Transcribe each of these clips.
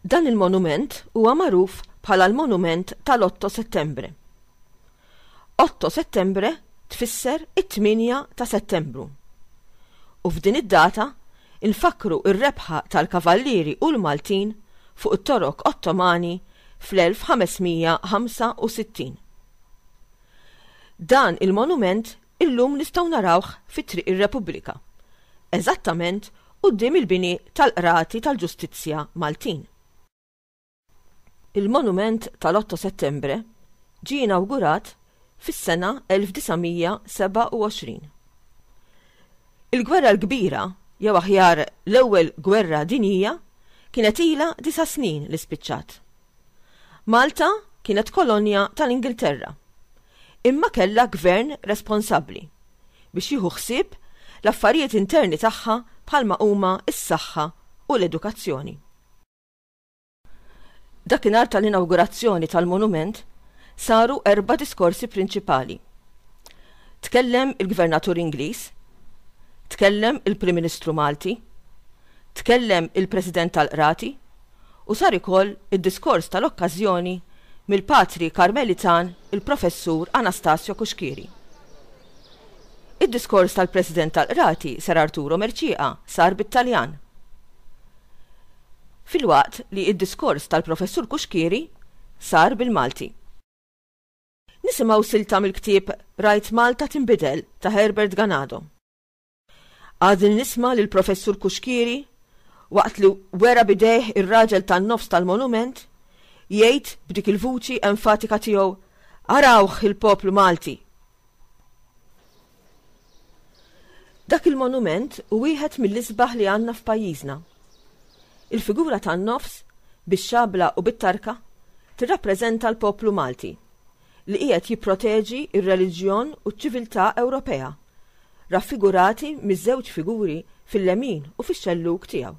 Dan il-monument huwa magħruf bħala l-Monument tal-8 Settembre. 8 Settembre tfisser it-8 ta' Settembru. U f'din id-data infakru ir-rebħa tal-Kavallieri u l-Maltin fuq it-Torok Ottomani fl-1565. Dan il-monument illum nistgħu narawh fit-Triq ir-Repubblika, eżattament quddiem il-bini tal-Qrati tal-Ġustizzja Maltin. Il-monument tal-8 Settembre ġie inawgurat fis-sena 1927. Il-Gwerra l-Kbira, jew aħjar l-ewwel Gwerra Dinjija, kienet ilha 9 snin li spiċċat. Malta kienet kolonja tal-Ingilterra, imma kellha gvern responsabbli biex jieħu ħsieb l-affarijiet interni tagħha bħalma huma s-saħħa u l-edukazzjoni. Dakinhar tal-inawgurazzjoni tal-monument saru 4 diskorsi prinċipali. Tkellem il-Gvernatur Ingliż, tkellem il-Prim Ministru Malti, tkellem il-President tal-Qrati u sar ukoll id-diskors tal-okkażjoni mill-Patri Karmelitan il-Professur Anastasio Kuxkiri. Id-diskors tal-President tal-Qrati Ser Arturo Merċieqa sar bit-Taljan. Filwaqt li id-diskors tal-Professur Kuxkiri sar bil-Malti. Nisimgħu silta mill-ktieb Rajt Malta tinbidel ta' Herbert Ganado. Għadin nisma' lil Professur Kuxkiri waqt li wera bidejh ir-raġel tan-nofs tal-monument jgħid b'dik il-vuċi enfatika tiegħu arawh il-poplu Malti. Dak il-monument u wieħed mill-isbaħ li għandna f'pajjiżna. Il-figura tan-nofs bix-xabla u bit-tarka tirrappreżenta l-poplu Malti li qiegħed jipproteġi r-reliġjon u ċ-ċiviltà Ewropea, raffigurati miż-żewġ figuri fil-lemin u fix-xelluk tiegħu.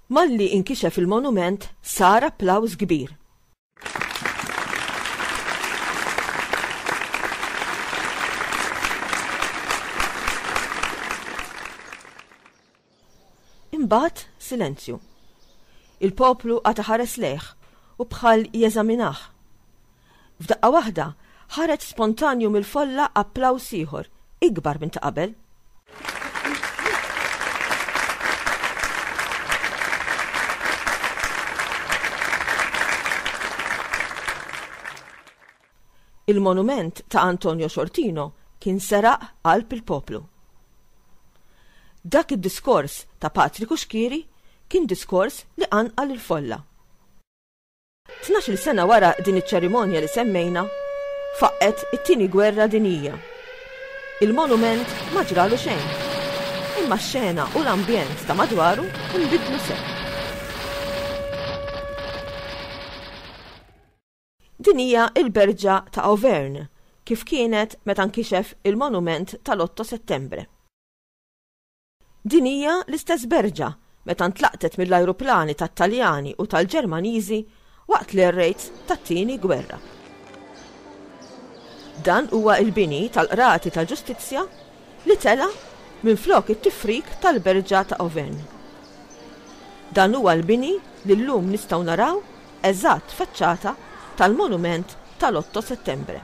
Malli inkixef il-monument sar applaws kbir. Imbagħad silenzju. Il-poplu għata ħares lejh u bħal jeżaminah. F'daqqa waħda ħareġ spontanju mill-folla applaws ieħor ikbar minn ta' qabel. Il-monument ta' Antonio Shortino kien seraq qalb il-poplu. Dak id-diskors ta' Patri Kuxkiri kien diskors li anqal il-folla. 12 sena wara din iċ-ċerimonja li semmejna, faqqet it-tieni Gwerra Dinjija. Il-monument ma ġralu xejn, imma x-xena u l-ambjent ta' madwaru inbidlu sew. Din hija il-berġa ta' Auvergne kif kienet meta nkixef il-monument tal-8 Settembre. Din hija l-istess berġa meta ntlaqtet mill-ajruplani tat-Taljani u tal-Ġermaniżi waqt li r-rejt tat-tieni gwerra. Dan huwa l-bini tal-Qrati tal-Ġustizzja li tela minflok it-tifrik tal-berġa ta' Auvergne. Dan huwa l-bini li llum nistgħu naraw eżatt faċċata tal-monument tal-8 Settembre.